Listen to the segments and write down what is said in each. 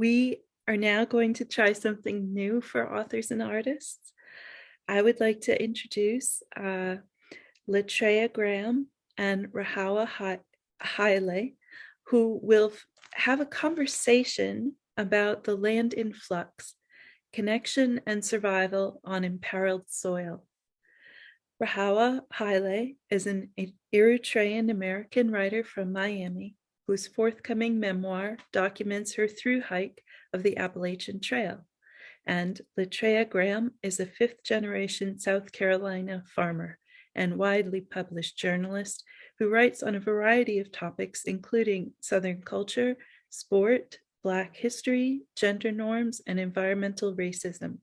We are now going to try something new for authors and artists. I would like to introduce Latria Graham and Rahawa Haile, who will have a conversation about the land in flux, connection and survival on imperiled soil. Rahawa Haile is an Eritrean-American writer from Miami whose forthcoming memoir documents her thru-hike of the Appalachian Trail. And Latria Graham is a fifth-generation South Carolina farmer and widely published journalist who writes on a variety of topics, including Southern culture, sport, Black history, gender norms, and environmental racism.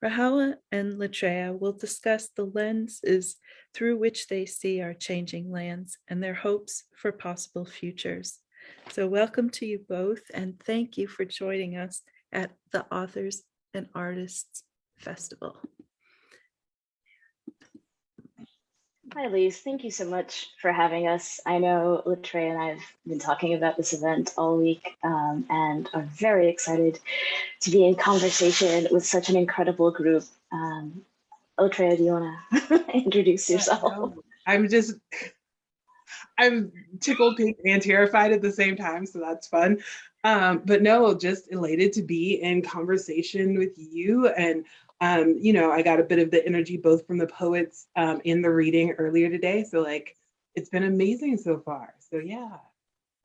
Rahawa and Latria will discuss the lenses through which they see our changing lands and their hopes for possible futures. So welcome to you both, and thank you for joining us at the Authors and Artists Festival. Hi, Lise. Thank you so much for having us. I know Latria and I have been talking about this event all week and are very excited to be in conversation with such an incredible group. Latria, do you want to introduce yourself? I'm tickled pink and terrified at the same time, so that's fun. But no, just elated to be in conversation with you. And I got a bit of the energy both from the poets in the reading earlier today. So it's been amazing so far. So yeah.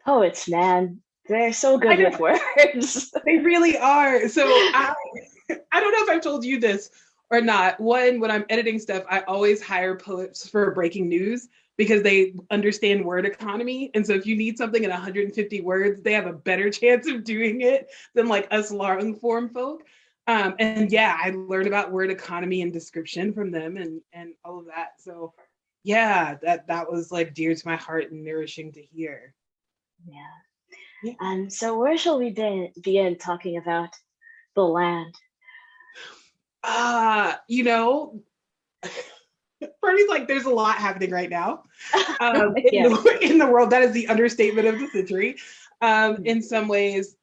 Poets, man. They're so good with words. They really are. So I don't know if I've told you this or not. One, when I'm editing stuff, I always hire poets for breaking news because they understand word economy. And so if you need something in 150 words, they have a better chance of doing it than us long form folk. And yeah, I learned about word economy and description from them and all of that. So yeah, that was dear to my heart and nourishing to hear. Yeah. So where shall we begin talking about the land? Bernie's there's a lot happening right now in the world. That is the understatement of the century in some ways.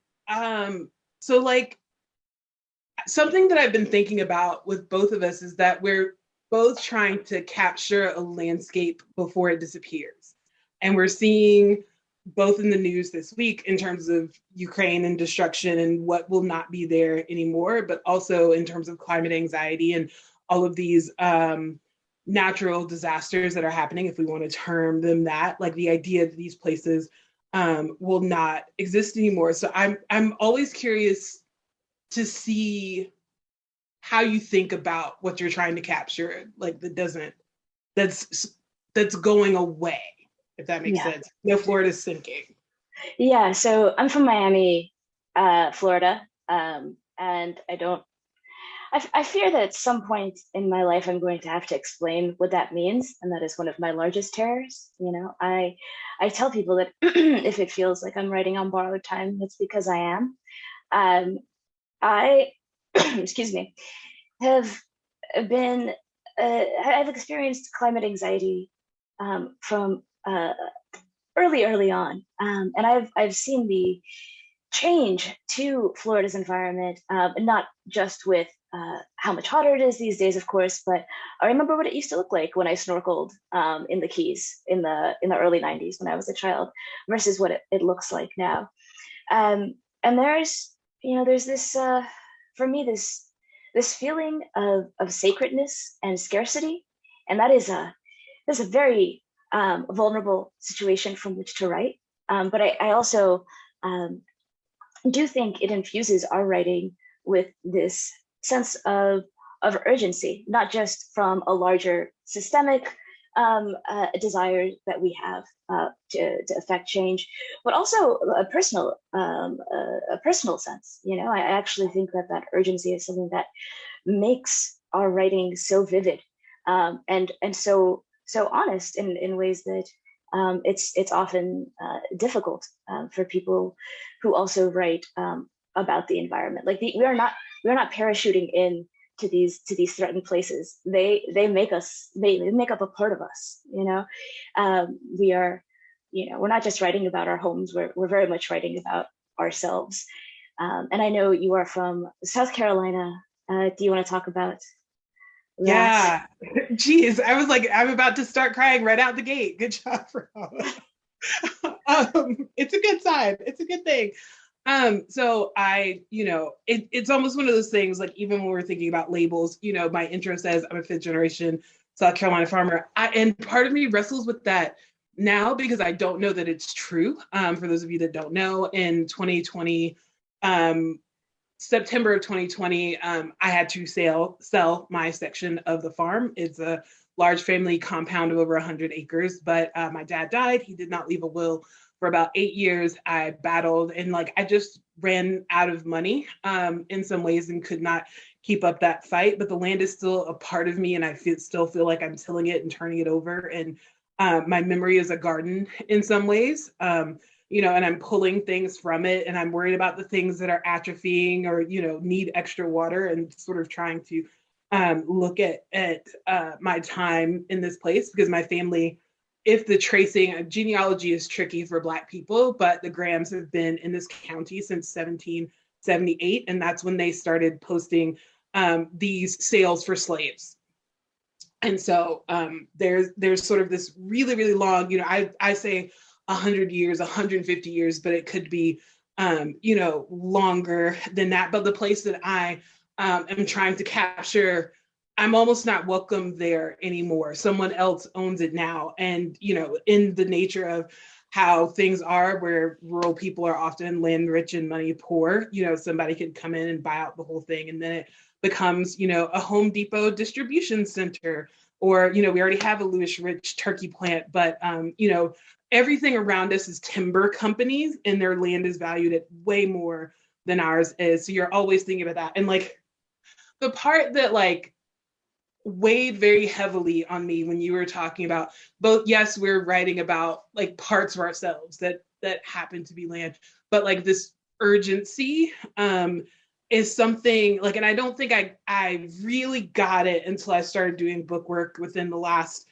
Something that I've been thinking about with both of us is that we're both trying to capture a landscape before it disappears. And we're seeing both in the news this week in terms of Ukraine and destruction and what will not be there anymore, but also in terms of climate anxiety and all of these natural disasters that are happening, if we want to term them that, the idea that these places will not exist anymore. So I'm always curious to see how you think about what you're trying to capture, that's going away, if that makes sense. Florida's sinking. Yeah, so I'm from Miami, Florida, and I fear that at some point in my life I'm going to have to explain what that means, and that is one of my largest terrors. I tell people that if it feels like I'm writing on borrowed time, it's because I am. I, excuse me, I've experienced climate anxiety from early on, and I've seen the change to Florida's environment, not just with how much hotter it is these days, of course, but I remember what it used to look like when I snorkeled in the Keys in the early 90s when I was a child versus what it looks like now. And there's this, for me, this feeling of sacredness and scarcity. And that is a very vulnerable situation from which to write. But I also do think it infuses our writing with this sense of urgency, not just from a larger systemic desire that we have to affect change, but also a personal sense. I actually think that urgency is something that makes our writing so vivid and so honest in ways that it's often difficult for people who also write about the environment. We are not parachuting in to these threatened places. They make up a part of us. We are, we're not just writing about our homes. We're very much writing about ourselves. And I know you are from South Carolina. Do you want to talk about that? Yeah. Geez, I was like, I'm about to start crying right out the gate. Good job, Rahawa. It's a good sign. It's a good thing. So it's almost one of those things, like even when we're thinking about labels, my intro says I'm a fifth generation South Carolina farmer. And part of me wrestles with that now because I don't know that it's true. For those of you that don't know, in 2020, September of 2020, I had to sell my section of the farm. It's a large family compound of over 100 acres, but my dad died. He did not leave a will. For about 8 years. I battled and I just ran out of money in some ways and could not keep up that fight. But the land is still a part of me, and I still feel like I'm tilling it and turning it over. And my memory is a garden in some ways. And I'm pulling things from it, and I'm worried about the things that are atrophying or need extra water, and sort of trying to look at my time in this place because my family, if the tracing genealogy is tricky for Black people, but the Grahams have been in this county since 1778, and that's when they started posting these sales for slaves. And so there's sort of this really, really long, I say 100 years, 150 years, but it could be, longer than that. But the place that I am trying to capture, I'm almost not welcome there anymore. Someone else owns it now. And, in the nature of how things are, where rural people are often land rich and money poor, somebody could come in and buy out the whole thing. And then it becomes, a Home Depot distribution center, or, we already have a Louis Rich turkey plant, but, everything around us is timber companies, and their land is valued at way more than ours is. So you're always thinking about that. And the part that weighed very heavily on me when you were talking about both, yes, we're writing about parts of ourselves that happen to be land, but this urgency is something and I don't think I really got it until I started doing book work within the last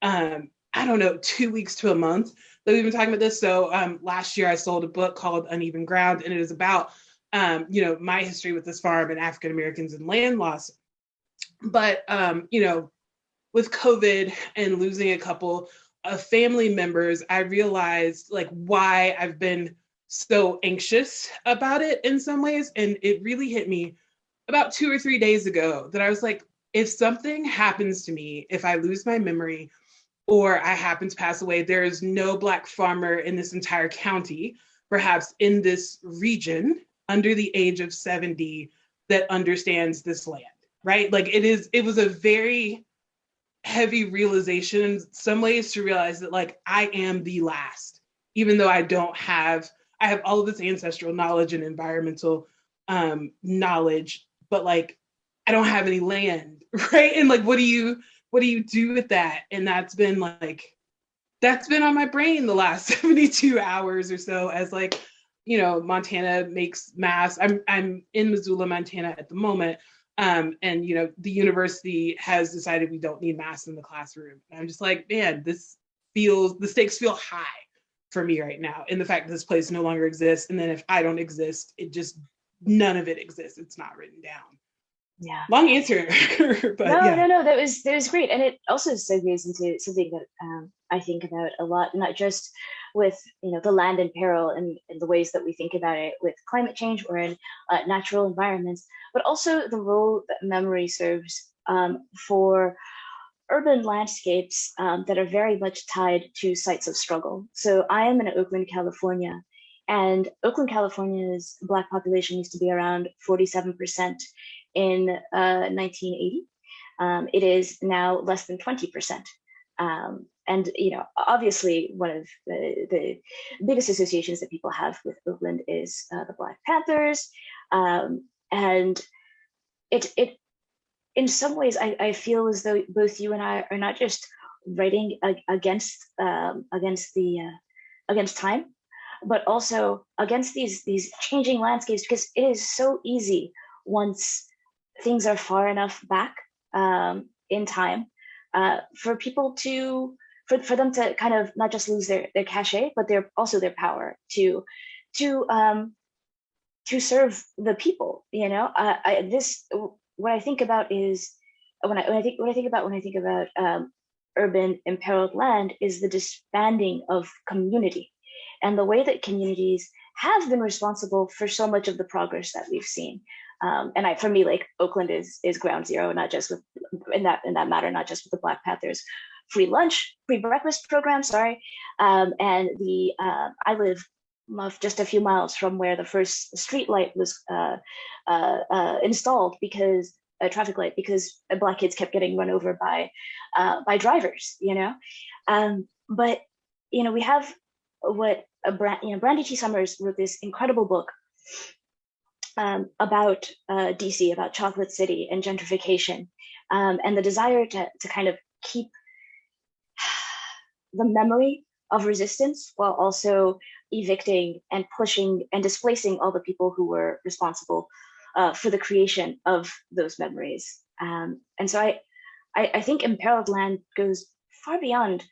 I don't know, 2 weeks to a month that we've been talking about this. So last year I sold a book called Uneven Ground, and it is about my history with this farm and African Americans and land loss. But, with COVID and losing a couple of family members, I realized why I've been so anxious about it in some ways. And it really hit me about 2 or 3 days ago that I was like, if something happens to me, if I lose my memory or I happen to pass away, there is no Black farmer in this entire county, perhaps in this region, under the age of 70 that understands this land. Right? It was a very heavy realization in some ways to realize that I am the last, even though I have all of this ancestral knowledge and environmental knowledge, but I don't have any land, right? And what do you do with that? And that's been on my brain the last 72 hours or so as Montana makes masks. I'm in Missoula, Montana at the moment. And the university has decided we don't need masks in the classroom. And I'm just man, the stakes feel high for me right now. And the fact that this place no longer exists. And then if I don't exist, none of it exists. It's not written down. Yeah. Long answer. But no. That was great. And it also segues into something that I think about a lot, not just with the land in peril and the ways that we think about it with climate change or in natural environments, but also the role that memory serves for urban landscapes that are very much tied to sites of struggle. So I am in Oakland, California, and Oakland, California's Black population used to be around 47% in 1980. It is now less than 20%. And obviously, one of the biggest associations that people have with Oakland is the Black Panthers, and it in some ways I feel as though both you and I are not just writing against time, but also against these changing landscapes, because it is so easy once things are far enough back in time for people for them to kind of not just lose their cachet, but also their power to to serve the people. You know, what I think about is when I think about urban imperiled land is the disbanding of community, and the way that communities have been responsible for so much of the progress that we've seen. For me, like Oakland is ground zero, not just with in that matter, not just with the Black Panthers free lunch, free breakfast program. Sorry, and the I live just a few miles from where the first street light was installed, because a traffic light, because Black kids kept getting run over by drivers. You know, but you know, we have what Brandy T. Summers wrote this incredible book about DC, about Chocolate City and gentrification, and the desire to kind of keep the memory of resistance while also evicting and pushing and displacing all the people who were responsible for the creation of those memories. And so I think imperiled land goes far beyond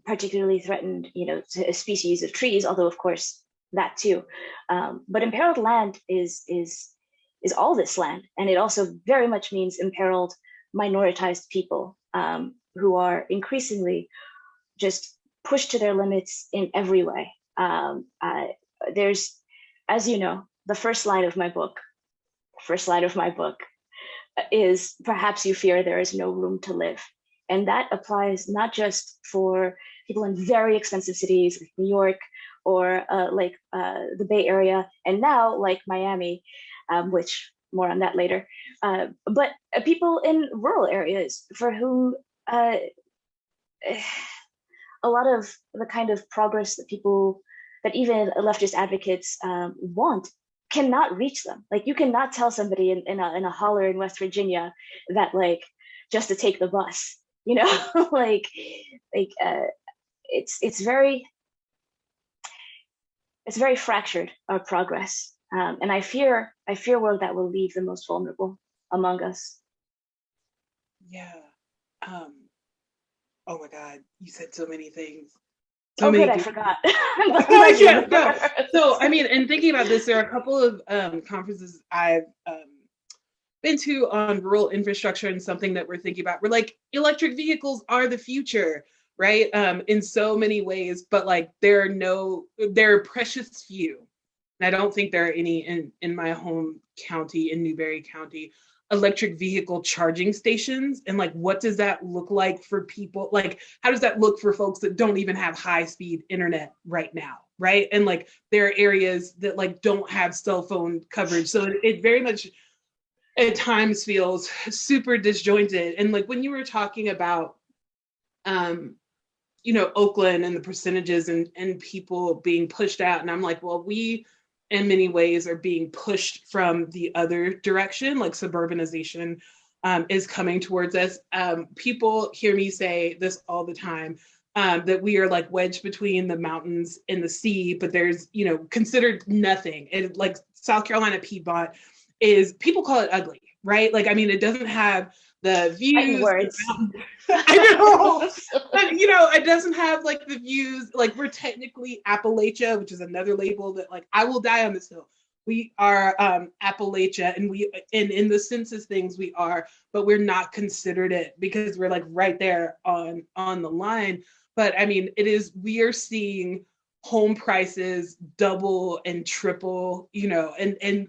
particularly threatened, you know, species of trees, although of course that too. But imperiled land is all this land, and it also very much means imperiled minoritized people who are increasingly just pushed to their limits in every way. There's, as you know, the first line of my book is "Perhaps you fear there is no room to live." And that applies not just for people in very expensive cities like New York or the Bay Area, and now like Miami, which more on that later, but people in rural areas for whom a lot of the kind of progress that even leftist advocates want cannot reach them. Like, you cannot tell somebody in a holler in West Virginia that, like, just to take the bus, you know, it's very fractured, our progress, and I fear where that will leave the most vulnerable among us. Yeah. Oh my God, you said so many things. Good, I forgot. Yeah, no. So, I mean, and thinking about this, there are a couple of conferences I've been to on rural infrastructure, and something that we're thinking about. We're like, electric vehicles are the future, right? In so many ways, but like there are precious few. And I don't think there are any in my home county, in Newberry County, electric vehicle charging stations. And like, what does that look like for people? Like, how does that look for folks that don't even have high speed internet right now, right? And like, there are areas that like don't have cell phone coverage. So it very much at times feels super disjointed. And like, when you were talking about, you know, Oakland and the percentages and people being pushed out, and I'm like, well, we in many ways are being pushed from the other direction, like suburbanization is coming towards us. People hear me say this all the time, that we are like wedged between the mountains and the sea, but there's, you know, considered nothing. And like South Carolina Piedmont is, people call it ugly, right? Like, I mean, it doesn't have the views. I know, but you know, it doesn't have like the views. Like, we're technically Appalachia, which is another label that, like, I will die on this hill. We are Appalachia, and in the census things we are, but we're not considered it because we're like right there on the line. But I mean, we are seeing home prices double and triple, you know, and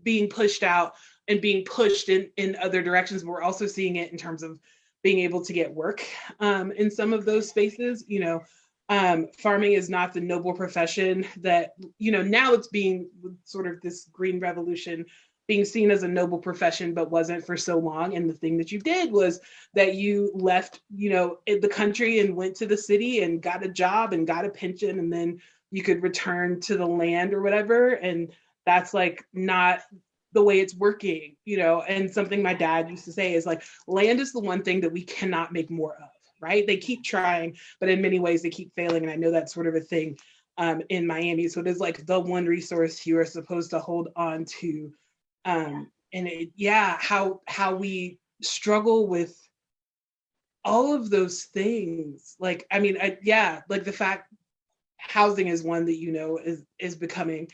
being pushed out and being pushed in other directions. We're also seeing it in terms of being able to get work in some of those spaces. You know, farming is not the noble profession that, you know, now it's being sort of this green revolution being seen as a noble profession, but wasn't for so long. And the thing that you did was that you left, you know, the country and went to the city and got a job and got a pension, and then you could return to the land or whatever. And that's like not the way it's working, you know. And something my dad used to say is like, land is the one thing that we cannot make more of, right? They keep trying, but in many ways they keep failing. And I know that's sort of a thing in Miami. So it is like the one resource you are supposed to hold on to. And how we struggle with all of those things. Like, I mean, like the fact housing is one that, you know, is becoming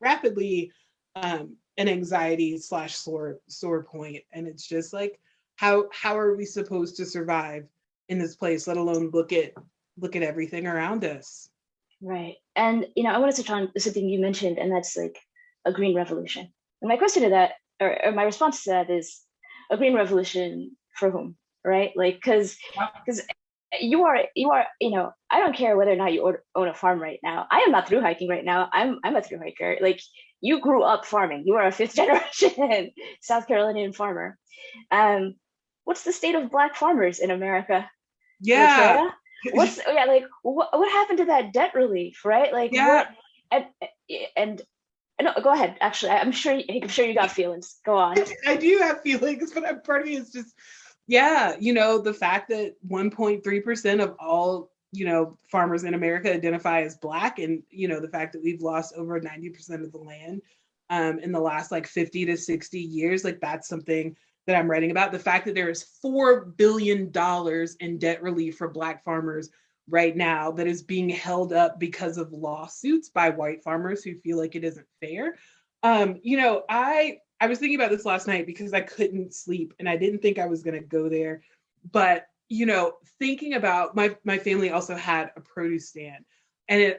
rapidly an anxiety slash sore point. And it's just like, how are we supposed to survive in this place, let alone look at everything around us? Right. And, I want to touch on something you mentioned, and that's like a green revolution. And my question to that, or my response to that is, a green revolution for whom, right? Like, because you are, I don't care whether or not you own a farm right now. I am not through hiking right now. I'm a through hiker. Like, you grew up farming. You are a fifth generation South Carolinian farmer. What's the state of Black farmers in America? Yeah. What happened to that debt relief, right? Like, yeah. What? And no, go ahead. Actually, I'm sure you got feelings. Go on. I do have feelings, but part of me is just, the fact that 1.3% of all, farmers in America identify as Black, and, the fact that we've lost over 90% of the land in the last like 50 to 60 years, like that's something that I'm writing about. The fact that there is $4 billion in debt relief for Black farmers right now that is being held up because of lawsuits by white farmers who feel like it isn't fair. I was thinking about this last night because I couldn't sleep and I didn't think I was going to go there. But, thinking about my family also had a produce stand, and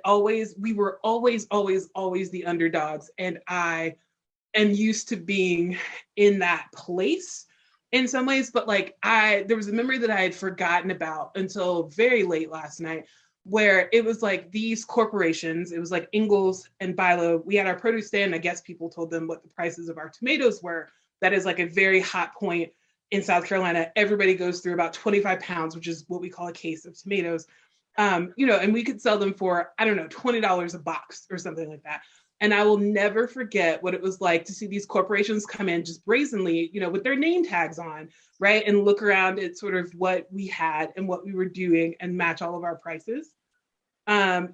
we were always the underdogs. And I am used to being in that place in some ways, but like there was a memory that I had forgotten about until very late last night, where it was like these corporations, it was like Ingalls and Bilo. We had our produce stand. I guess people told them what the prices of our tomatoes were. That is like a very hot point in South Carolina. Everybody goes through about 25 pounds, which is what we call a case of tomatoes. And we could sell them for, I don't know, $20 a box or something like that. And I will never forget what it was like to see these corporations come in just brazenly, with their name tags on, right? And look around at sort of what we had and what we were doing and match all of our prices. And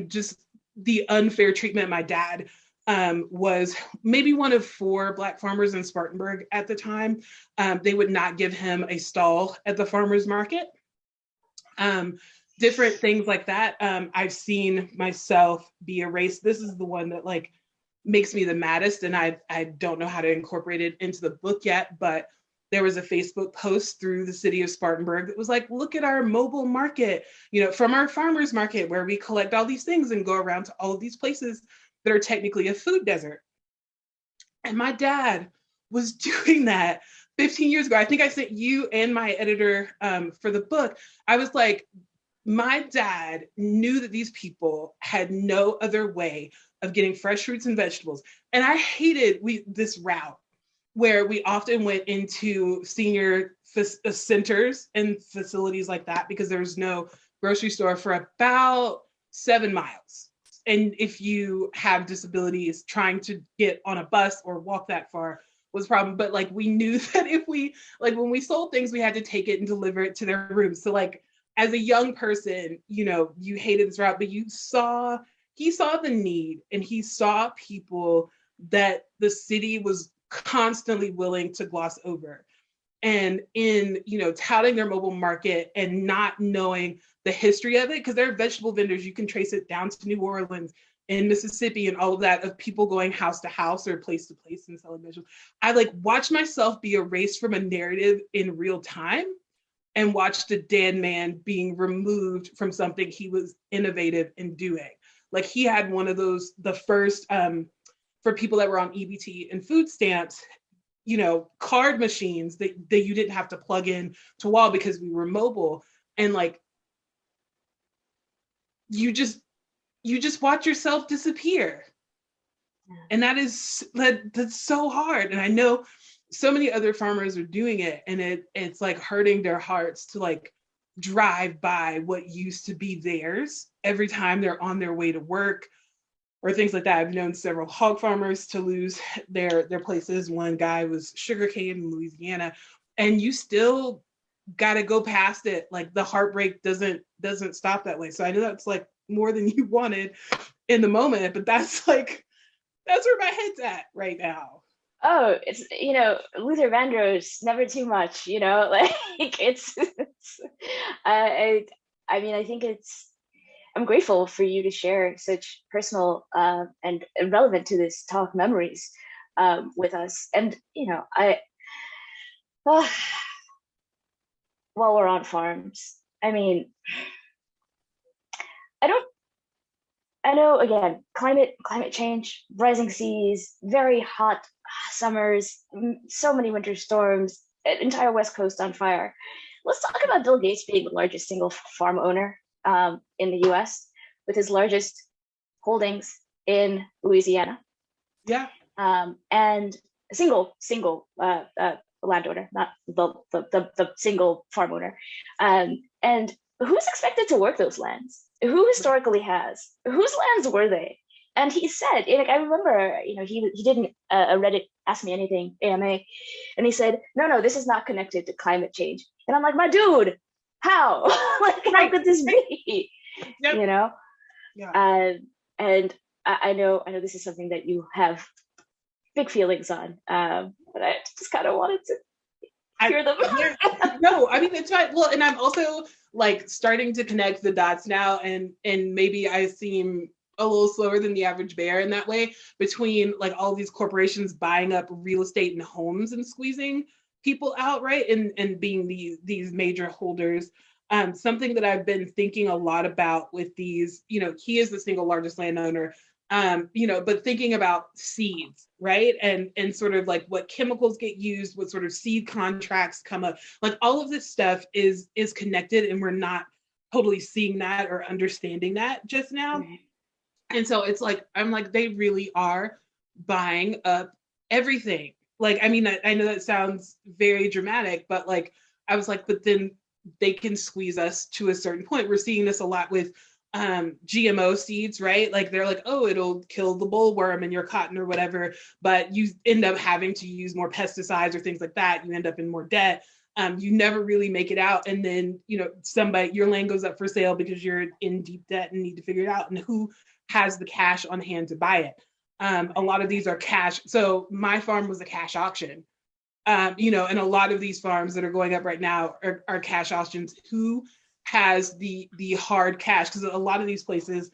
just the unfair treatment. My dad was maybe one of 4 Black farmers in Spartanburg at the time. They would not give him a stall at the farmer's market. Different things like that. I've seen myself be erased. This is the one that like makes me the maddest, and I don't know how to incorporate it into the book yet, but there was a Facebook post through the city of Spartanburg that was like, look at our mobile market, from our farmer's market where we collect all these things and go around to all of these places that are technically a food desert. And my dad was doing that 15 years ago. I think I sent you and my editor for the book. I was like, my dad knew that these people had no other way of getting fresh fruits and vegetables. And I hated this route where we often went into senior centers and facilities like that because there was no grocery store for about 7 miles. And if you have disabilities, trying to get on a bus or walk that far was a problem. But like, we knew that if we, like, when we sold things, we had to take it and deliver it to their rooms. So like, as a young person, you hated this route, but he saw the need, and he saw people that the city was constantly willing to gloss over. And in, touting their mobile market and not knowing the history of it, because there are vegetable vendors, you can trace it down to New Orleans and Mississippi and all of that, of people going house to house or place to place and selling vegetables. I like watched myself be erased from a narrative in real time, and watched a dead man being removed from something he was innovative in doing. Like, he had one of those, the first, for people that were on EBT and food stamps, card machines that you didn't have to plug in to wall because we were mobile. And like, you just watch yourself disappear. And that's so hard. And I know so many other farmers are doing it, and it's like hurting their hearts to like drive by what used to be theirs every time they're on their way to work or things like that. I've known several hog farmers to lose their places. One guy was sugarcane in Louisiana, and you still got to go past it. Like, the heartbreak doesn't stop that way. So I know that's like more than you wanted in the moment, but that's where my head's at right now. Oh, it's, Luther Vandross, never too much, like it's I mean, I think I'm grateful for you to share such personal and relevant to this talk memories with us. And uh, while we're on farms, I mean, I don't. I know again, climate change, rising seas, very hot summers, so many winter storms, entire West Coast on fire. Let's talk about Bill Gates being the largest single farm owner in the U.S. with his largest holdings in Louisiana. Yeah. And a single landowner, not the single farm owner. And who's expected to work those lands? Who historically has? Whose lands were they? And he said, I remember, he didn't Reddit ask me anything, AMA, and he said, no, this is not connected to climate change. And I'm like, my dude, how? Like, how could this be? Yep. Yeah. And I know this is something that you have big feelings on, but I just kind of wanted to hear them. No, I mean, it's right. Well, and I'm also like starting to connect the dots now, and maybe I seem a little slower than the average bear in that way, between like all these corporations buying up real estate and homes and squeezing people out, right? And being these major holders. Something that I've been thinking a lot about with these, he is the single largest landowner, but thinking about seeds, right? And sort of like what chemicals get used, what sort of seed contracts come up, like all of this stuff is connected, and we're not totally seeing that or understanding that just now. Mm-hmm. And so it's like, I'm like, they really are buying up everything. Like, I mean, I know that sounds very dramatic, but like, I was like, but then they can squeeze us to a certain point. We're seeing this a lot with GMO seeds, right? Like they're like, oh, it'll kill the bollworm in your cotton or whatever, but you end up having to use more pesticides or things like that. You end up in more debt. You never really make it out. And then, your land goes up for sale because you're in deep debt and need to figure it out. And who has the cash on hand to buy it? A lot of these are cash. So my farm was a cash auction. And a lot of these farms that are going up right now are cash auctions. Who has the hard cash? Because a lot of these places,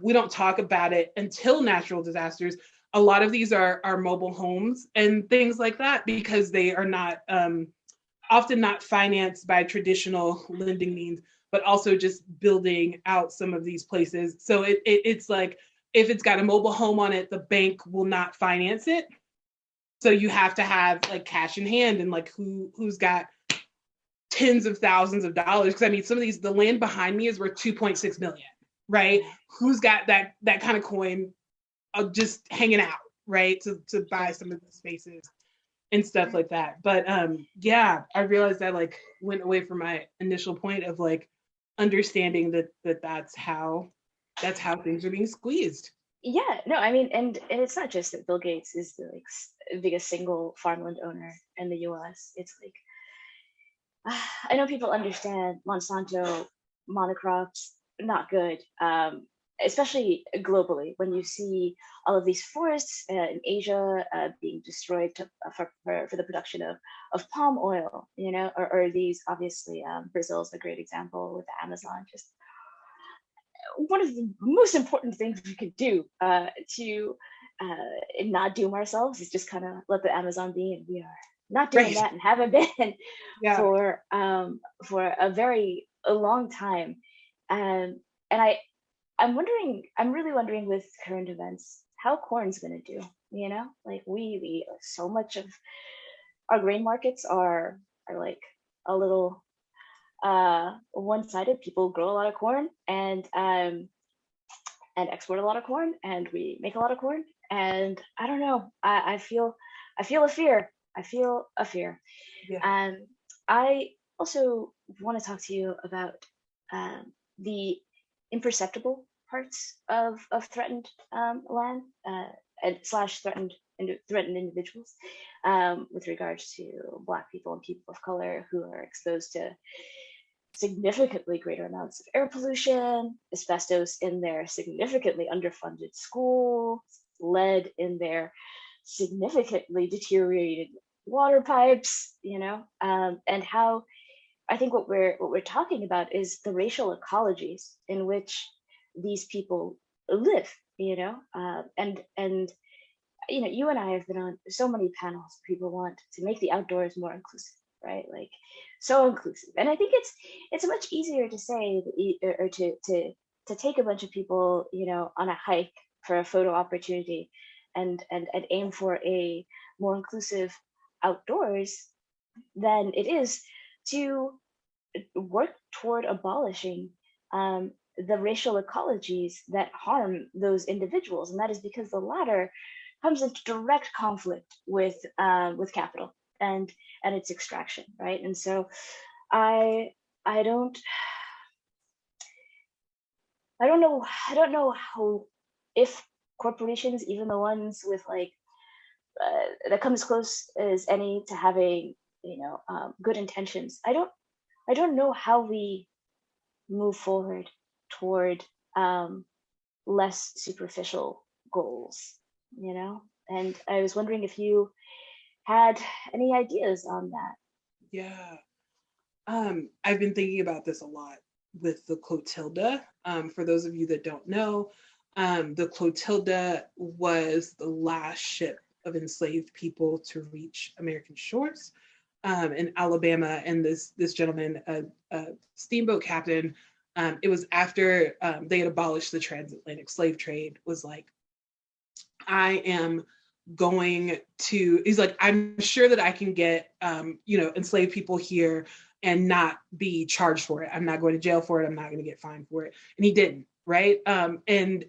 we don't talk about it until natural disasters. A lot of these are mobile homes and things like that, because they are not often not financed by traditional lending means, but also just building out some of these places. So it's like, if it's got a mobile home on it, the bank will not finance it. So you have to have like cash in hand, and like who's got tens of thousands of dollars. Because I mean, some of these, the land behind me is worth 2.6 million, right? Who's got that kind of coin just hanging out, right? To buy some of the spaces and stuff like that. But yeah, I realized I like went away from my initial point of like understanding that's how things are being squeezed. Yeah, no, I mean, and it's not just that Bill Gates is the biggest single farmland owner in the U.S. It's like, I know people understand Monsanto monocrops, not good, especially globally, when you see all of these forests in Asia being destroyed for the production of palm oil, or these, obviously, Brazil's a great example with the Amazon. Just one of the most important things we could do to not doom ourselves is just kind of let the Amazon be, and we are not doing that, and haven't been for a very long time. And I'm really wondering with current events how corn's going to do. Like we so much of our grain markets are like a little one-sided. People grow a lot of corn and export a lot of corn, and we make a lot of corn. And I don't know. I feel a fear. Yeah. And I also want to talk to you about the imperceptible parts of threatened land and / threatened individuals with regards to Black people and people of color who are exposed to significantly greater amounts of air pollution, asbestos in their significantly underfunded schools, lead in their significantly deteriorated water pipes, and how I think what we're talking about is the racial ecologies in which these people live, and you and I have been on so many panels. People want to make the outdoors more inclusive, right? Like, so inclusive. And I think it's much easier to say or to take a bunch of people, on a hike for a photo opportunity, and aim for a more inclusive outdoors than it is to work toward abolishing the racial ecologies that harm those individuals, and that is because the latter comes into direct conflict with capital and its extraction, right? And so I don't know how, if corporations, even the ones with that come as close as any to having good intentions, I don't know how we move forward toward less superficial goals, and I was wondering if you had any ideas on that. Yeah. I've been thinking about this a lot with the Clotilda. For those of you that don't know, the Clotilda was the last ship of enslaved people to reach American shores in Alabama. And this gentleman, a steamboat captain, it was after they had abolished the transatlantic slave trade, was like, I am going to, he's like, I'm sure that I can get, enslaved people here and not be charged for it. I'm not going to jail for it. I'm not going to get fined for it. And he didn't, right? And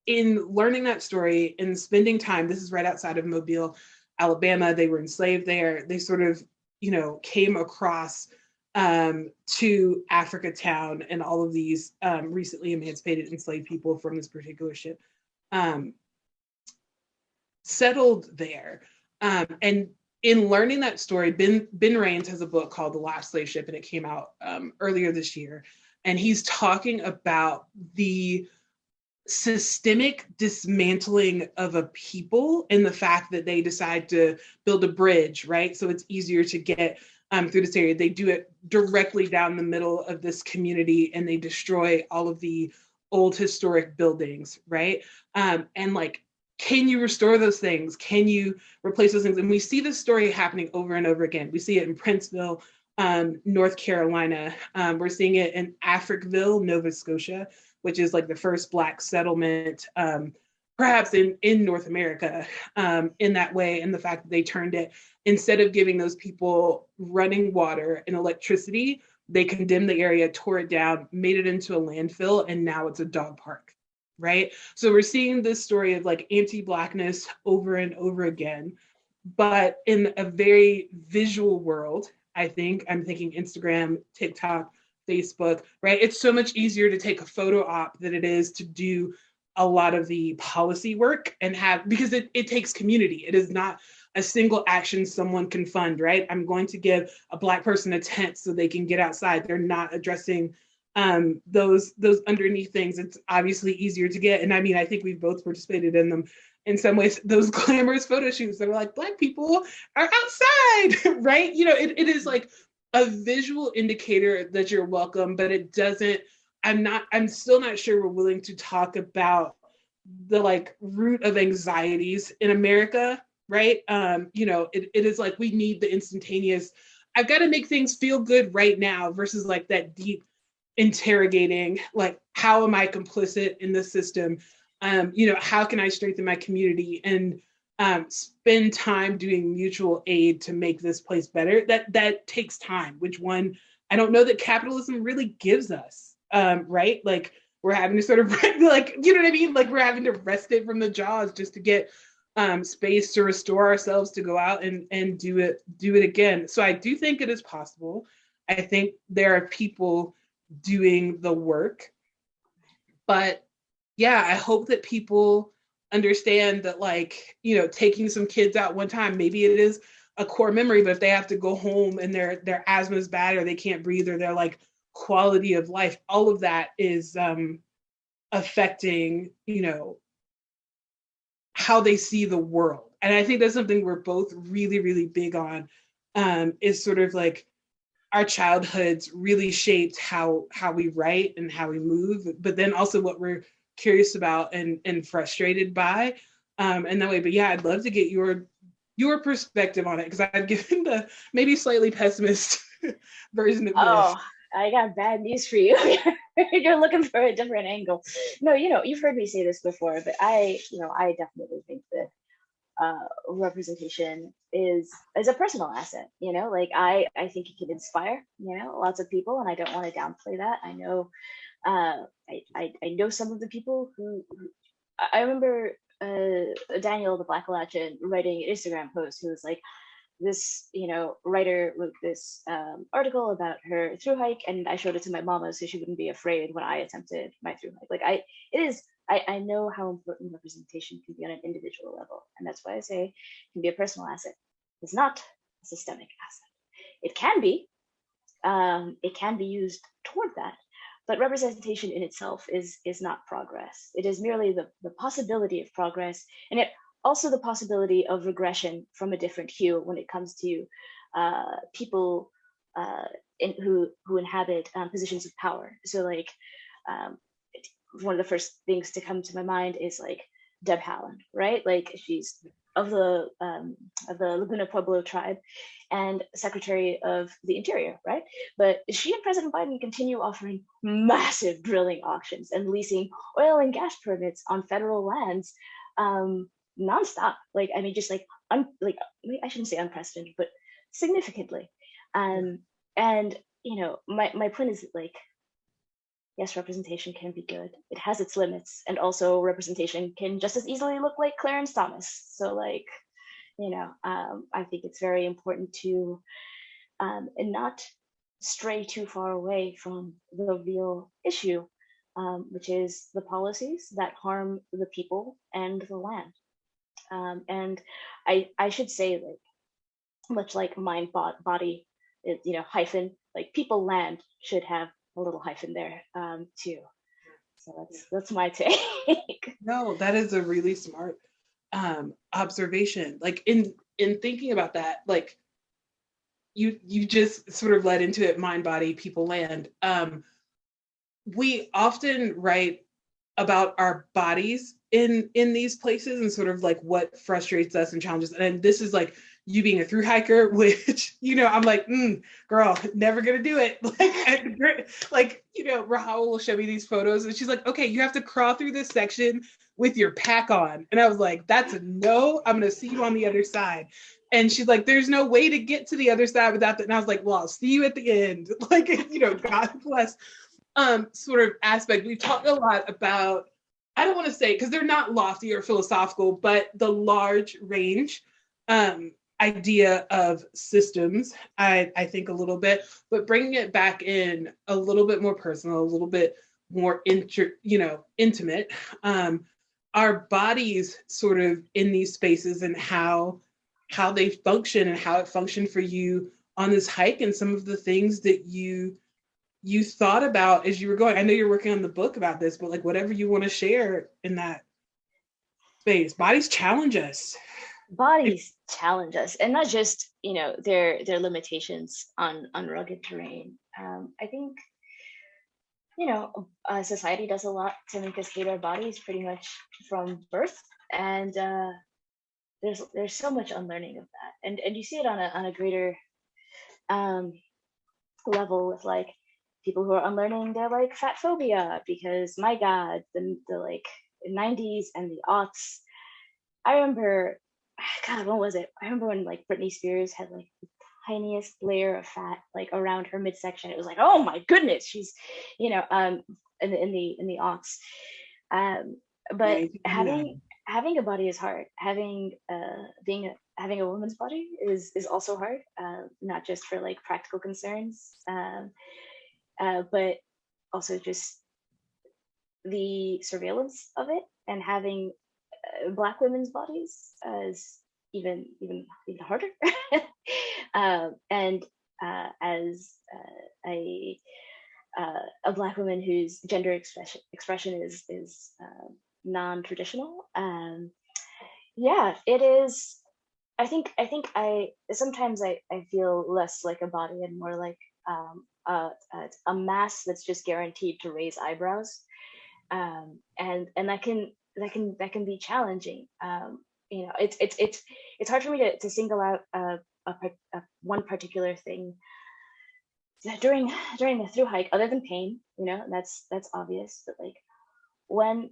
in learning that story and spending time, this is right outside of Mobile, Alabama, they were enslaved there. They sort of, came across to Africa Town, and all of these recently emancipated enslaved people from this particular ship settled there. And in learning that story, Ben Raines has a book called The Last Slave Ship, and it came out earlier this year. And he's talking about the systemic dismantling of a people and the fact that they decide to build a bridge, right? So it's easier to get through this area. They do it directly down the middle of this community, and they destroy all of the old historic buildings, right? And like, can you restore those things? Can you replace those things? And we see this story happening over and over again. We see it in Princeville, North Carolina. We're seeing it in Africville, Nova Scotia, which is like the first Black settlement, perhaps in North America, in that way. And the fact that they turned it, instead of giving those people running water and electricity, they condemned the area, tore it down, made it into a landfill, and now it's a dog park. Right? So we're seeing this story of like anti-Blackness over and over again, but in a very visual world. I'm thinking Instagram, TikTok, Facebook, right? It's so much easier to take a photo op than it is to do a lot of the policy work and because it takes community. It is not a single action someone can fund, right? I'm going to give a Black person a tent so they can get outside. They're not addressing those underneath things. It's obviously easier to get. And I mean, I think we've both participated in them in some ways, those glamorous photo shoots that are like, Black people are outside, right? It is like a visual indicator that you're welcome, but it doesn't, I'm still not sure we're willing to talk about the like root of anxieties in America, right? It is like, we need the instantaneous, I've got to make things feel good right now, versus like that deep interrogating, like, how am I complicit in the system? How can I strengthen my community and spend time doing mutual aid to make this place better? That takes time, which one I don't know that capitalism really gives us, right? Like, we're having to sort of like, you know what I mean? Like, we're having to wrest it from the jaws just to get space to restore ourselves, to go out and do it again. So I do think it is possible. I think there are people doing the work, but yeah, I hope that people understand that, like, taking some kids out one time, maybe it is a core memory, but if they have to go home and their asthma is bad, or they can't breathe, or their like quality of life, all of that is affecting, how they see the world. And I think that's something we're both really, really big on, is sort of like our childhoods really shaped how we write and how we move, but then also what we're curious about and frustrated by, and that way. But yeah, I'd love to get your perspective on it, because I've given the maybe slightly pessimist version of this. Oh, I got bad news for you. You're looking for a different angle. No, you've heard me say this before, but I definitely think that representation is a personal asset. Like I think it can inspire lots of people, and I don't want to downplay that. I know I know some of the people who I remember Daniel the Black Appalachian writing an Instagram post who was like, this writer wrote this article about her through hike, and I showed it to my mama so she wouldn't be afraid when I attempted my through hike. Like I know how important representation can be on an individual level, and that's why I say it can be a personal asset. It's not a systemic asset. It can be used toward that, but representation in itself is not progress. It is merely the possibility of progress, and it also the possibility of regression from a different hue when it comes to people who inhabit positions of power. So like one of the first things to come to my mind is like Deb Haaland, right? Like she's of the Laguna Pueblo tribe and Secretary of the Interior, right? But she and President Biden continue offering massive drilling auctions and leasing oil and gas permits on federal lands nonstop. Like, I mean, just like, I shouldn't say unprecedented, but significantly. And my point is like, yes, representation can be good. It has its limits, and also representation can just as easily look like Clarence Thomas. So like, I think it's very important to and not stray too far away from the real issue, which is the policies that harm the people and the land. And I should say, like, much like mind, body, hyphen, like people, land should have a little hyphen there too. So that's my take. No, that is a really smart observation. Like in thinking about that, like you just sort of led into it, mind, body, people, land. We often write about our bodies in these places and sort of like what frustrates us and challenges. And this is like you being a through hiker, which, I'm like, girl, never gonna do it. Like, Rahawa will show me these photos and she's like, okay, you have to crawl through this section with your pack on. And I was like, that's a no, I'm gonna see you on the other side. And she's like, there's no way to get to the other side without that. And I was like, well, I'll see you at the end. Like, God bless. Sort of aspect. We've talked a lot about, I don't want to say, because they're not lofty or philosophical, but the large range idea of systems, I think a little bit, but bringing it back in a little bit more personal, a little bit more intimate. Our bodies sort of in these spaces and how they function and how it functioned for you on this hike, and some of the things that you thought about as you were going. I know you're working on the book about this, but like whatever you want to share in that space. Bodies challenge us. And not just their limitations on rugged terrain. I think society does a lot to make us hate our bodies pretty much from birth, and there's so much unlearning of that, and you see it on a greater level with like people who are unlearning their like fat phobia, because my God, the like 90s and the aughts. I remember, God, when was it? I remember when like Britney Spears had like the tiniest layer of fat like around her midsection. It was like, oh my goodness, she's, in the aughts. But having a body is hard. Having a woman's body is also hard. Not just for like practical concerns. But also just the surveillance of it, and having Black women's bodies is even harder. And as a Black woman whose gender expression is non-traditional, yeah, it is. I think I sometimes I feel less like a body and more like a mass that's just guaranteed to raise eyebrows, and that can be challenging. It's hard for me to single out one particular thing during the through hike, other than pain, that's obvious. But like, when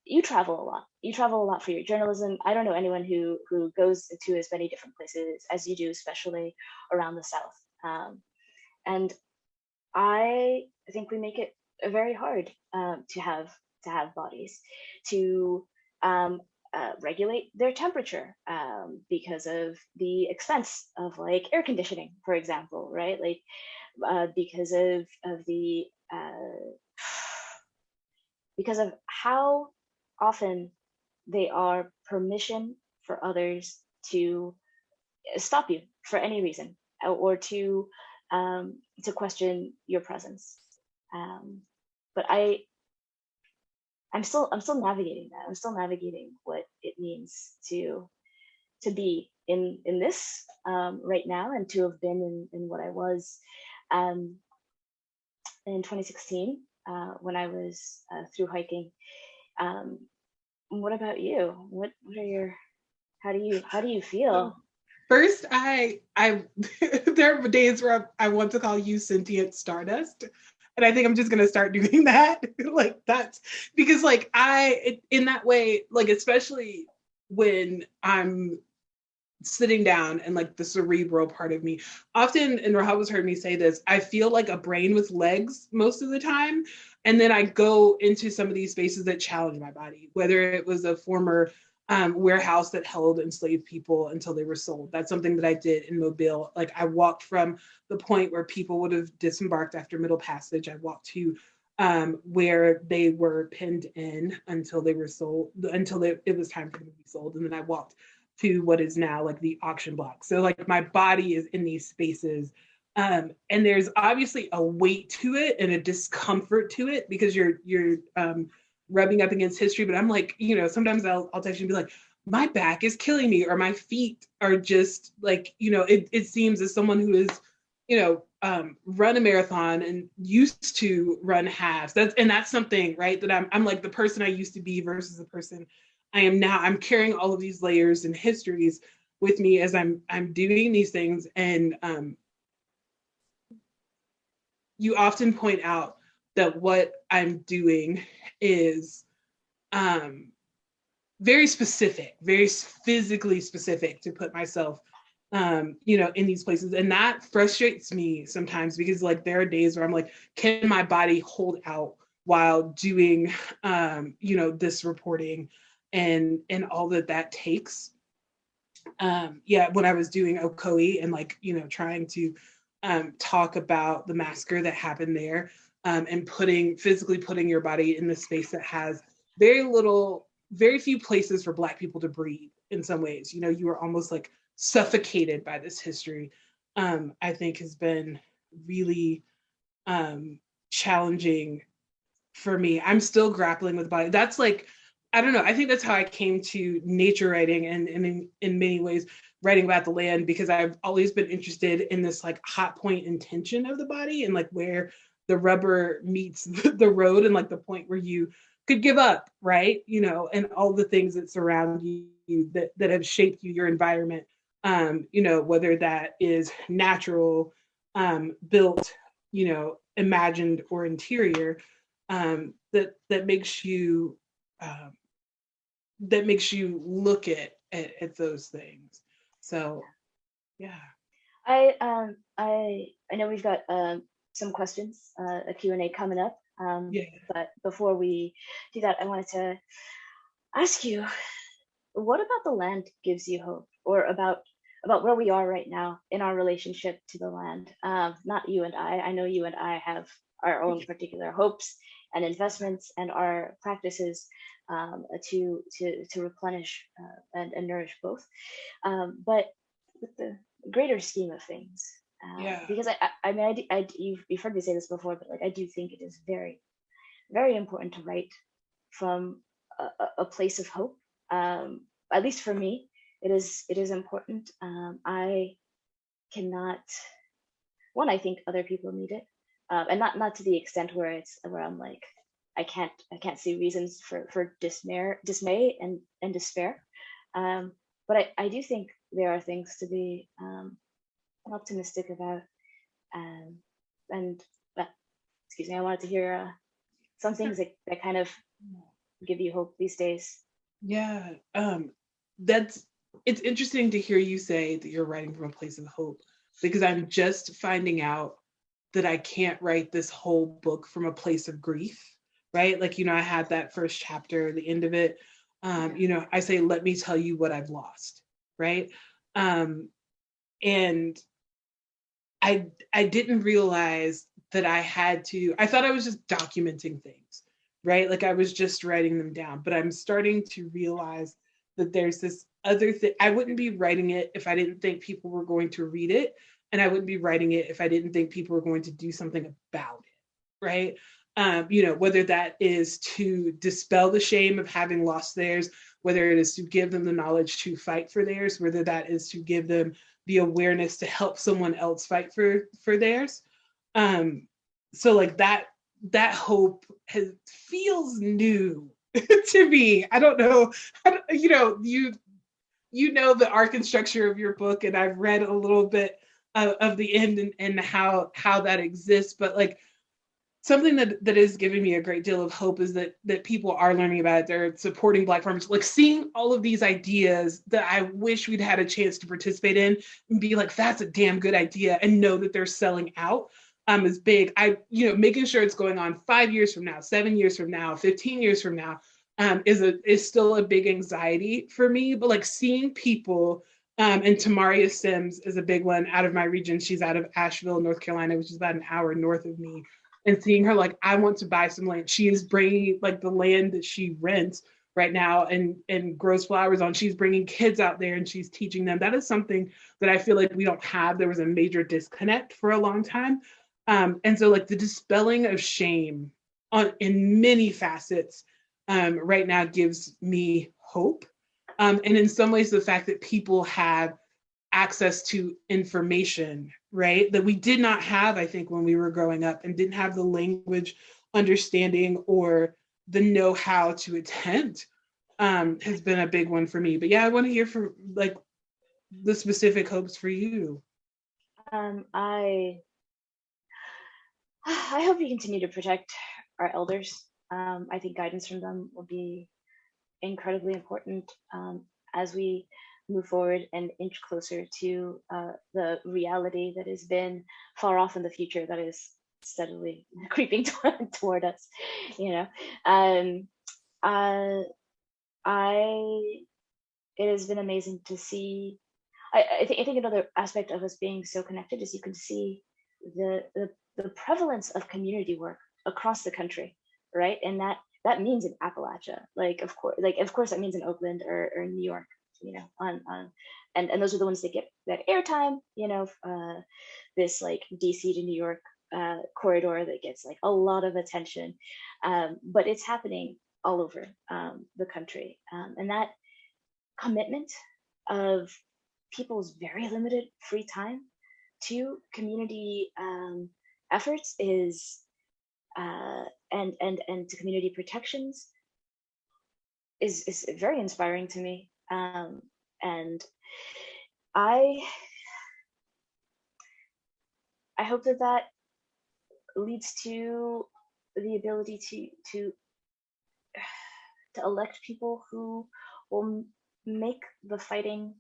you travel a lot, for your journalism. I don't know anyone who goes to as many different places as you do, especially around the South. And I think we make it very hard to have bodies to regulate their temperature, because of the expense of like air conditioning, for example, right? Like, because of the because of how often they are permission for others to stop you for any reason, or to question your presence. But I'm still navigating that. I'm still navigating what it means to be in this right now, and to have been in what I was in 2016 when I was through hiking. What about you? What are your how do you feel? First, I there are days where I want to call you sentient stardust. And I think I'm just gonna start doing that. Like, that's because like in that way, like, especially when I'm sitting down and like the cerebral part of me, often, and Rahawa's heard me say this, I feel like a brain with legs most of the time. And then I go into some of these spaces that challenge my body, whether it was a former warehouse that held enslaved people until they were sold. That's something that I did in Mobile. Like, I walked from the point where people would have disembarked after Middle Passage. I walked to where they were pinned in until they were sold, until it was time for them to be sold. And then I walked to what is now like the auction block. So like my body is in these spaces. And there's obviously a weight to it and a discomfort to it because you're rubbing up against history. But I'm like, sometimes I'll text you and be like, my back is killing me, or my feet are just like, it seems as someone who is, run a marathon and used to run halves. That's something, right? That I'm like the person I used to be versus the person I am now. I'm carrying all of these layers and histories with me as I'm doing these things. And you often point out that what I'm doing is very specific, very physically specific to put myself, in these places. And that frustrates me sometimes because like there are days where I'm like, can my body hold out while doing, this reporting and all that takes. When I was doing Ocoee and like, trying to talk about the massacre that happened there, and physically putting your body in the space that has very few places for Black people to breathe in some ways. You are almost like suffocated by this history, I think has been really challenging for me. I'm still grappling with the body. That's like, I don't know. I think that's how I came to nature writing and in many ways writing about the land, because I've always been interested in this like hot point and tension of the body and like where the rubber meets the road and like the point where you could give up, right? And all the things that surround you that have shaped you, your environment, whether that is natural, built, imagined or interior, that makes you look at those things. So yeah. I know we've got some questions, a Q&A coming up. But before we do that, I wanted to ask you, what about the land gives you hope, or about where we are right now in our relationship to the land? Not you and I know you and I have our own particular hopes and investments and our practices to replenish and nourish both. But with the greater scheme of things, because you've heard me say this before, but like I do think it is very, very important to write from a place of hope. At least for me, it is important. I cannot one, I think other people need it, and not to the extent where I'm like, I can't see reasons for dismay and despair. But I do think there are things to be optimistic about. And excuse me, I wanted to hear some things that kind of give you hope these days. Yeah, it's interesting to hear you say that you're writing from a place of hope, because I'm just finding out that I can't write this whole book from a place of grief, right? Like, I had that first chapter, the end of it, I say, let me tell you what I've lost, right? And I didn't realize that I thought I was just documenting things, right? Like I was just writing them down, but I'm starting to realize that there's this other thing. I wouldn't be writing it if I didn't think people were going to read it. And I wouldn't be writing it if I didn't think people were going to do something about it, right? Whether that is to dispel the shame of having lost theirs, whether it is to give them the knowledge to fight for theirs, whether that is to give them the awareness to help someone else fight for theirs. So like that hope feels new to me. I don't know. You know the arc and structure of your book, and I've read a little bit of the end and how that exists, but like something that is giving me a great deal of hope is that people are learning about it. They're supporting Black farmers, like seeing all of these ideas that I wish we'd had a chance to participate in and be like, that's a damn good idea, and know that they're selling out is big. Making sure it's going on 5 years from now, 7 years from now, 15 years from now is still a big anxiety for me. But like seeing people, and Tamaria Sims is a big one out of my region. She's out of Asheville, North Carolina, which is about an hour north of me. And seeing her like, I want to buy some land. She is bringing like the land that she rents right now and grows flowers on. She's bringing kids out there and she's teaching them. That is something that I feel like we don't have. There was a major disconnect for a long time. And so like the dispelling of shame in many facets right now gives me hope. And in some ways, the fact that people have access to information, right, that we did not have, I think, when we were growing up, and didn't have the language understanding or the know-how to attempt, has been a big one for me. But yeah, I want to hear from like the specific hopes for you. I hope we continue to protect our elders. I think guidance from them will be incredibly important as we move forward and inch closer to the reality that has been far off in the future that is steadily creeping toward us. It has been amazing to see. I think another aspect of us being so connected is you can see the prevalence of community work across the country, right? And that means in Appalachia, of course that means in Oakland or New York, and those are the ones that get that airtime, this like DC to New York corridor that gets like a lot of attention, but it's happening all over the country, and that commitment of people's very limited free time to community efforts is and to community protections is very inspiring to me, and I hope that leads to the ability to elect people who will make the fighting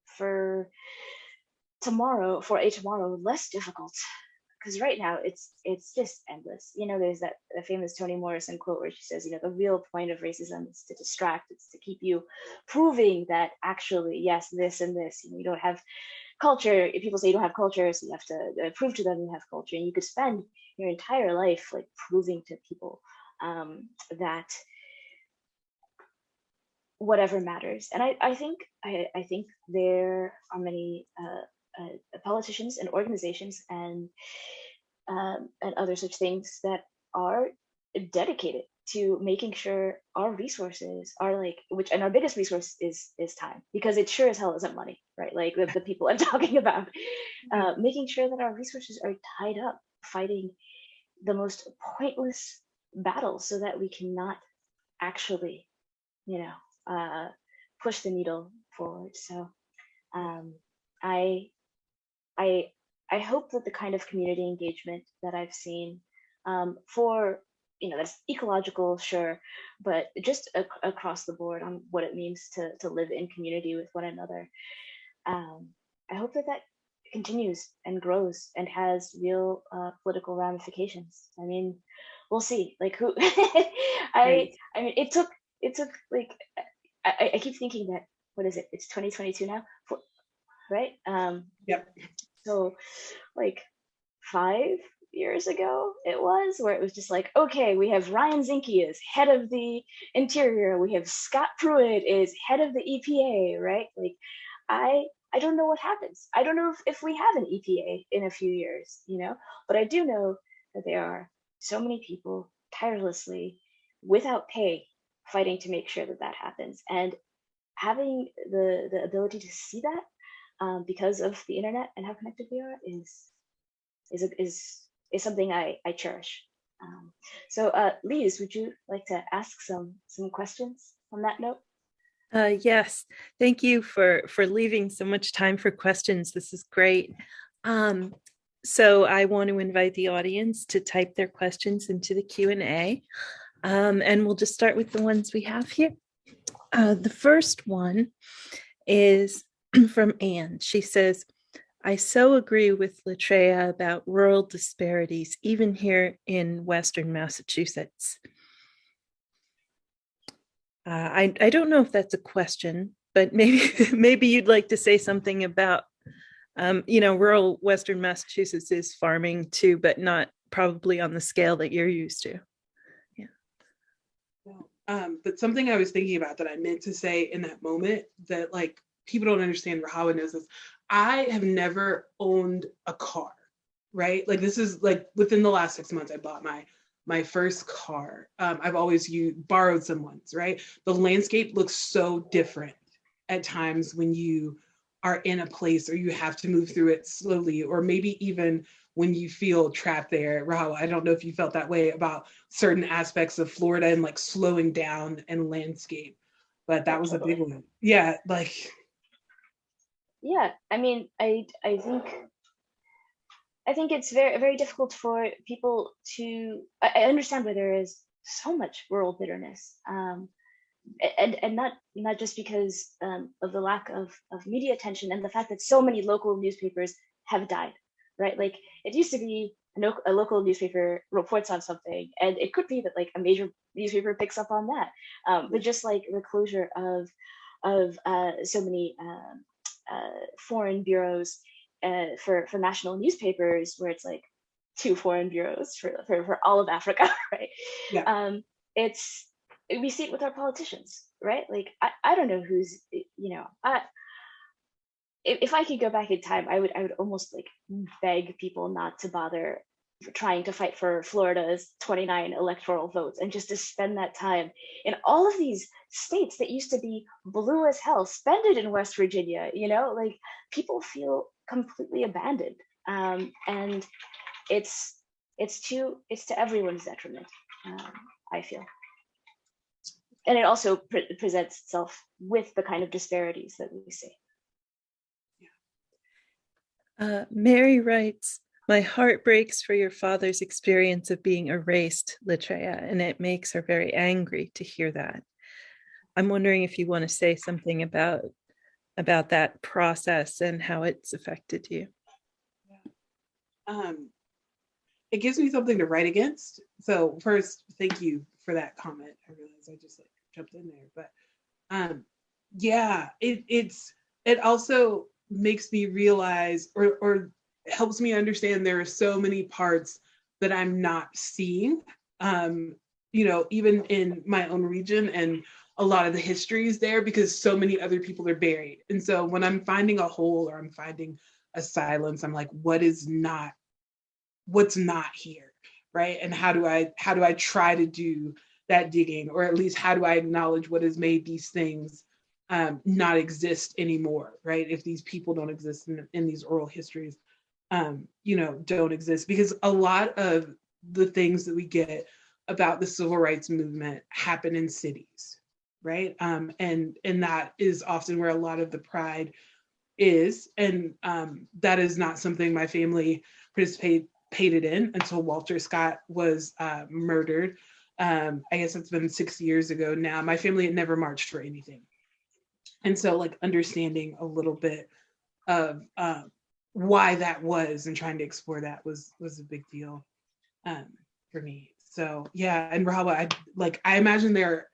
for a tomorrow less difficult, because right now it's just endless. There's that famous Toni Morrison quote where she says, the real point of racism is to distract. It's to keep you proving that actually, yes, this and this, you don't have culture. If people say you don't have culture, so you have to prove to them you have culture, and you could spend your entire life like proving to people that whatever matters. And I think there are many politicians and organizations and other such things that are dedicated to making sure our resources are like, and our biggest resource is time, because it sure as hell isn't money, right? Like the people I'm talking about, making sure that our resources are tied up fighting the most pointless battles so that we cannot actually, push the needle forward. So I hope that the kind of community engagement that I've seen for, that's ecological, sure, but just across the board on what it means to live in community with one another. I hope that continues and grows and has real political ramifications. I mean, we'll see. Like who? I mean, it took like I keep thinking that, what is it? It's 2022 now, right? Yep. So like 5 years ago it was, where it was just like, okay, we have Ryan Zinke as head of the Interior, we have Scott Pruitt is head of the EPA, right? Like I don't know what happens. I don't know if we have an EPA in a few years, but I do know that there are so many people tirelessly without pay fighting to make sure that that happens. And having the ability to see that because of the internet and how connected we are is something I cherish. So Lise, would you like to ask some questions on that note? Yes, thank you for leaving so much time for questions. This is great. So I want to invite the audience to type their questions into the Q&A, and we'll just start with the ones we have here. The first one is from Anne. She says, I so agree with Latria about rural disparities, even here in Western Massachusetts. I don't know if that's a question, but maybe you'd like to say something about, rural Western Massachusetts is farming too, but not probably on the scale that you're used to. Yeah. But something I was thinking about that I meant to say in that moment that like people don't understand, Rahawa knows this. I have never owned a car, right? Like this is like within the last 6 months, I bought my first car. I've always borrowed someone's, right? The landscape looks so different at times when you are in a place or you have to move through it slowly, or maybe even when you feel trapped there. Rahawa, I don't know if you felt that way about certain aspects of Florida and like slowing down and landscape, but that was a big one. Yeah, like. Yeah, I mean, I think it's very, very difficult for people to. I understand why there is so much rural bitterness, and not just because of the lack of media attention and the fact that so many local newspapers have died, right? Like it used to be a local newspaper reports on something, and it could be that like a major newspaper picks up on that, but just like the closure of so many foreign bureaus for national newspapers, where it's like 2 foreign bureaus for all of Africa, right? Yeah. We see it with our politicians, right? Like I don't know who's, if I could go back in time, I would almost like beg people not to bother trying to fight for Florida's 29 electoral votes and just to spend that time in all of these states that used to be blue as hell. Spend it in West Virginia, like people feel completely abandoned, and it's to everyone's detriment, I feel. And it also presents itself with the kind of disparities that we see. Mary writes, my heart breaks for your father's experience of being erased, Latria, and it makes her very angry to hear that. I'm wondering if you want to say something about that process and how it's affected you. It gives me something to write against. So first, thank you for that comment. I realized I just like jumped in there, but yeah, it also makes me realize or helps me understand there are so many parts that I'm not seeing, even in my own region, and a lot of the history is there because so many other people are buried. And so when I'm finding a hole or I'm finding a silence, I'm like, what's not here, right? And how do I try to do that digging, or at least how do I acknowledge what has made these things not exist anymore, right? If these people don't exist in these oral histories, don't exist, because a lot of the things that we get about the civil rights movement happen in cities, right? And that is often where a lot of the pride is, and that is not something my family participated in until Walter Scott was murdered. I guess it's been 6 years ago now. My family had never marched for anything, and so like understanding a little bit of why that was and trying to explore that was a big deal for me. So yeah, and Rahawa, I imagine there are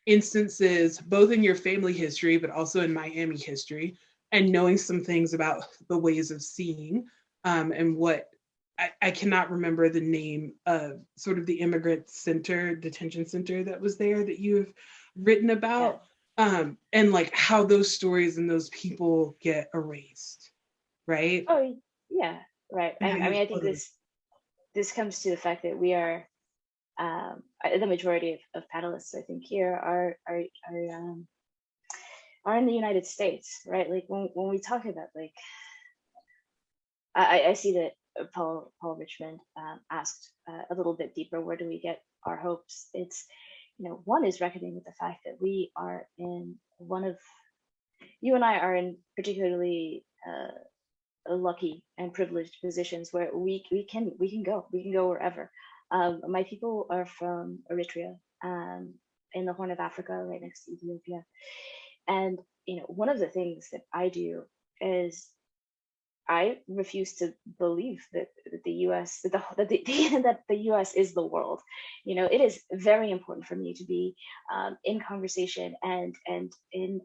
instances both in your family history, but also in Miami history, and knowing some things about the ways of seeing and what I cannot remember the name of sort of the immigrant center, detention center that was there that you've written about, and like how those stories and those people get erased, right? Oh yeah, right. I mean, I think this comes to the fact that we are the majority of panelists, I think, here are in the United States, right? Like when we talk about like, I see that Paul Richmond asked a little bit deeper, where do we get our hopes? It's, one is reckoning with the fact that we are in you and I are in particularly lucky and privileged positions where we can go wherever. My people are from Eritrea, in the Horn of Africa, right next to Ethiopia. And one of the things that I do is I refuse to believe that the U.S. that the U.S. is the world. It is very important for me to be in conversation and in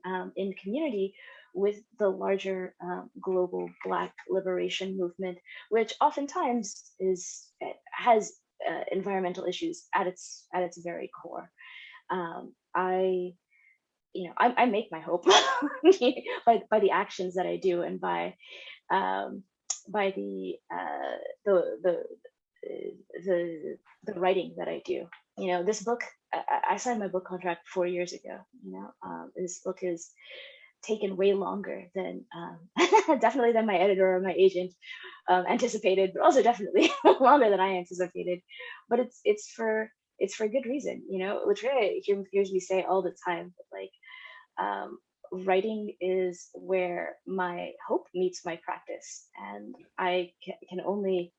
community with the larger global Black liberation movement, which oftentimes has environmental issues at its very core. I make my hope by the actions that I do, and by the writing that I do. This book, I signed my book contract 4 years ago. This book is taken way longer than definitely than my editor or my agent anticipated, but also definitely longer than I anticipated. But it's for good reason. Latria hears me say all the time that, like, writing is where my hope meets my practice, and I can only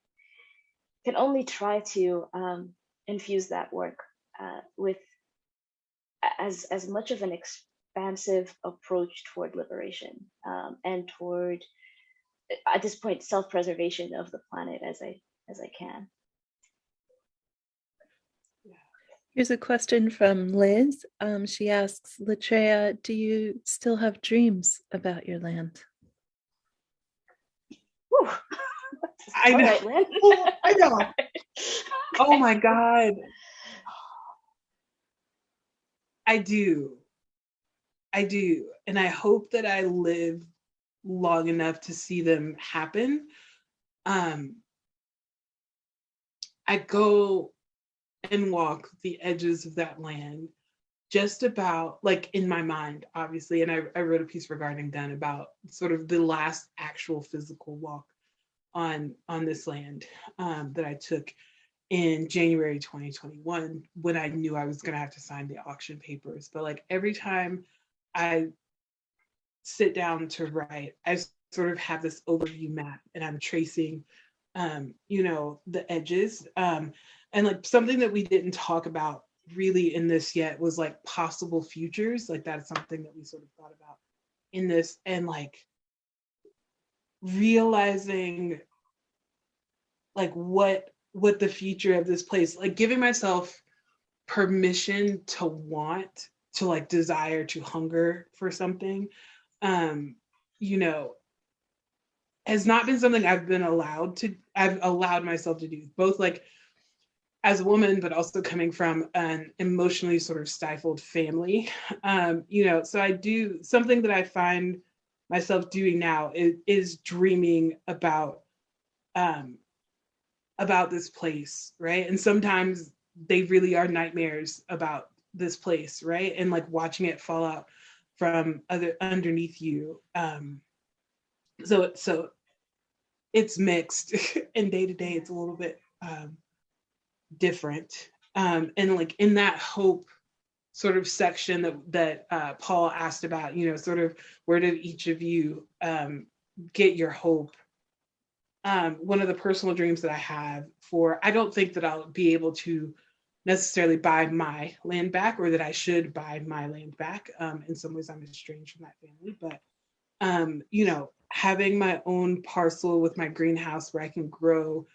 try to infuse that work with as much of an expansive approach toward liberation and toward, at this point, self-preservation of the planet as I can. Here's a question from Liz. She asks, Latria, do you still have dreams about your land? I know. Right, I know. Oh my God. I do. And I hope that I live long enough to see them happen. I go and walk the edges of that land just about, like, in my mind, obviously. And I wrote a piece regarding that about sort of the last actual physical walk on this land that I took in January 2021, when I knew I was going to have to sign the auction papers. But like every time I sit down to write, I sort of have this overview map, and I'm tracing the edges. And like something that we didn't talk about really in this yet was like possible futures. Like that's something that we sort of thought about in this, and like realizing like what the future of this place, like giving myself permission to want, to like desire, to hunger for something, has not been something I've allowed myself to do, both like as a woman, but also coming from an emotionally sort of stifled family. So I do something that I find myself doing now is dreaming about this place, right? And sometimes they really are nightmares about this place, right? And like watching it fall out from underneath you. So it's mixed, and day to day it's a little bit different. And like in that hope sort of section that Paul asked about, sort of where did each of you get your hope? One of the personal dreams that I have I don't think that I'll be able to necessarily buy my land back, or that I should buy my land back. In some ways, I'm estranged from that family, but having my own parcel with my greenhouse where I can grow,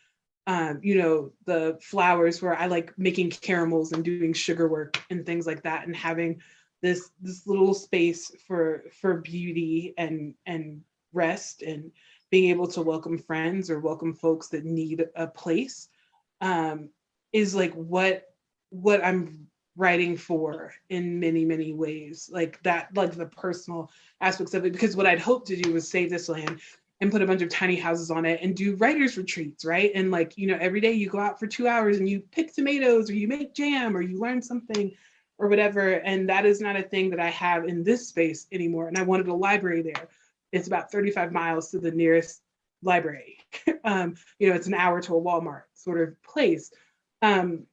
the flowers, where I like making caramels and doing sugar work and things like that, and having this little space for beauty and rest, and being able to welcome friends or welcome folks that need a place, is like what I'm writing for in many, many ways, like that, like the personal aspects of it. Because what I'd hoped to do was save this land and put a bunch of tiny houses on it and do writers retreats, right? And like, every day you go out for 2 hours and you pick tomatoes, or you make jam, or you learn something or whatever. And that is not a thing that I have in this space anymore. And I wanted a library there. It's about 35 miles to the nearest library. It's an hour to a Walmart sort of place. And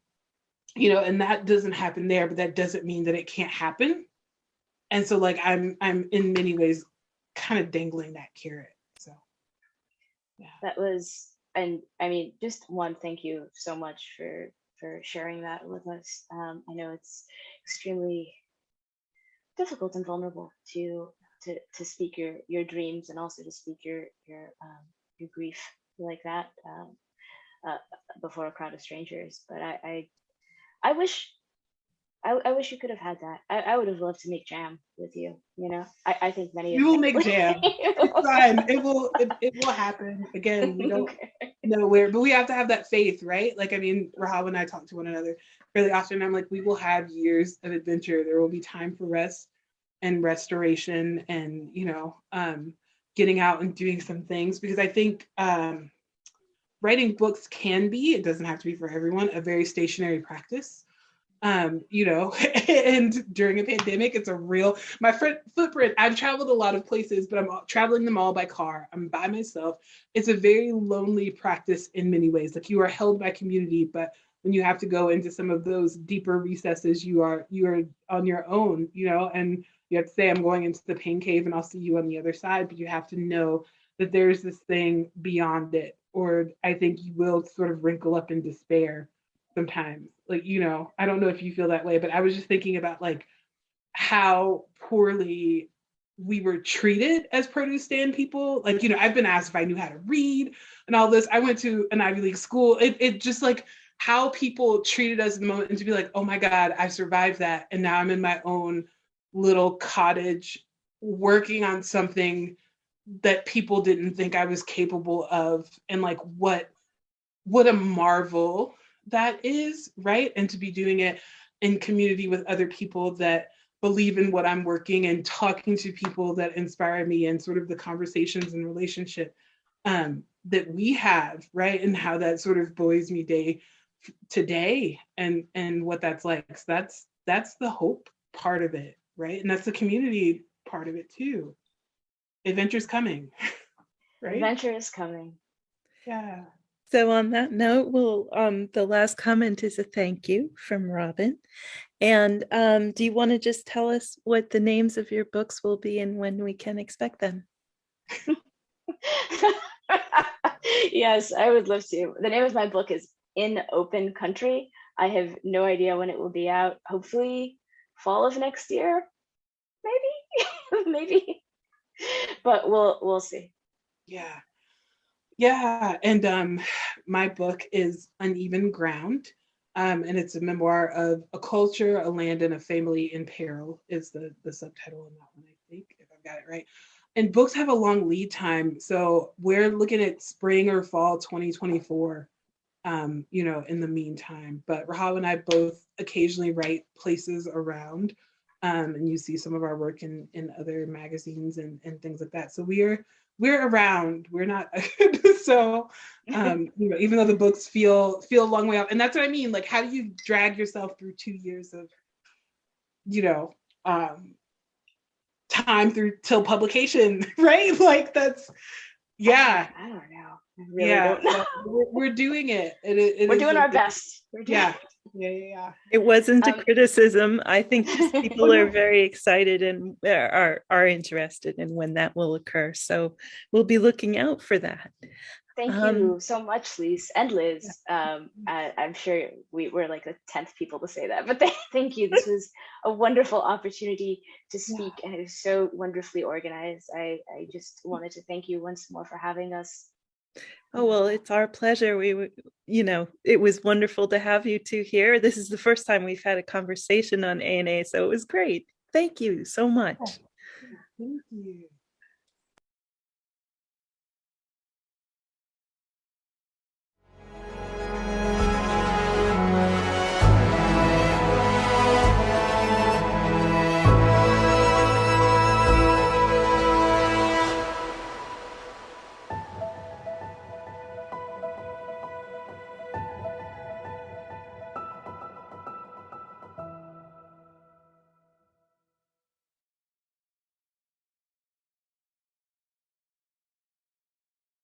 that doesn't happen there, but that doesn't mean that it can't happen. And so like I'm in many ways kind of dangling that carrot. So yeah. That was, and I mean, just one, thank you so much for sharing that with us. I know it's extremely difficult and vulnerable to speak your dreams, and also to speak your grief like that before a crowd of strangers. But I wish you could have had that. I would have loved to make jam with you. I think many we will make jam. It's fine. It will happen. Again, we don't know where, but we have to have that faith, right? Like, I mean, Rahawa and I talk to one another fairly often. I'm like, we will have years of adventure. There will be time for rest and restoration, and getting out and doing some things, because I think writing books can be, it doesn't have to be for everyone, a very stationary practice. And during a pandemic, it's my footprint. I've traveled a lot of places, but I'm traveling them all by car. I'm by myself. It's a very lonely practice in many ways. Like, you are held by community, but when you have to go into some of those deeper recesses, you are on your own, and you have to say, I'm going into the pain cave and I'll see you on the other side. But you have to know that there's this thing beyond it, or I think you will sort of wrinkle up in despair sometimes. Like, I don't know if you feel that way, but I was just thinking about like how poorly we were treated as produce stand people. Like, I've been asked if I knew how to read and all this. I went to an Ivy League school. It just like how people treated us in the moment, and to be like, oh my God, I survived that. And now I'm in my own little cottage working on something that people didn't think I was capable of. And like, what a marvel that is, right? And to be doing it in community with other people that believe in what I'm working, and talking to people that inspire me, and sort of the conversations and relationship that we have, right? And how that sort of buoys me day to day, and what that's like. So that's the hope part of it, right? And that's the community part of it too. Adventure's coming, right? Adventure is coming. Yeah. So on that note, the last comment is a thank you from Robin. And do you want to just tell us what the names of your books will be and when we can expect them? Yes, I would love to. The name of my book is In Open Country. I have no idea when it will be out. Hopefully fall of next year, maybe. But we'll see. Yeah. And my book is Uneven Ground. And it's a memoir of a culture, a land, and a family in peril is the subtitle on that one, I think, if I've got it right. And books have a long lead time. So we're looking at spring or fall 2024, in the meantime. But Rahawa and I both occasionally write places around And you see some of our work in other magazines and things like that. So we're around. We're not so even though the books feel a long way off. And that's what I mean. Like, how do you drag yourself through 2 years of time through till publication, right? Like that's I don't know. I really don't know. We're doing it. We're doing our best. Yeah. It wasn't a criticism. I think people are very excited and are interested in when that will occur. So we'll be looking out for that. Thank you so much, Lise and Liz. I'm sure we're like the 10th people to say that, but thank you. This was a wonderful opportunity to speak, and it was so wonderfully organized. I just wanted to thank you once more for having us. Oh, well, it's our pleasure. It was wonderful to have you two here. This is the first time we've had a conversation on ANA, so it was great. Thank you so much. Thank you.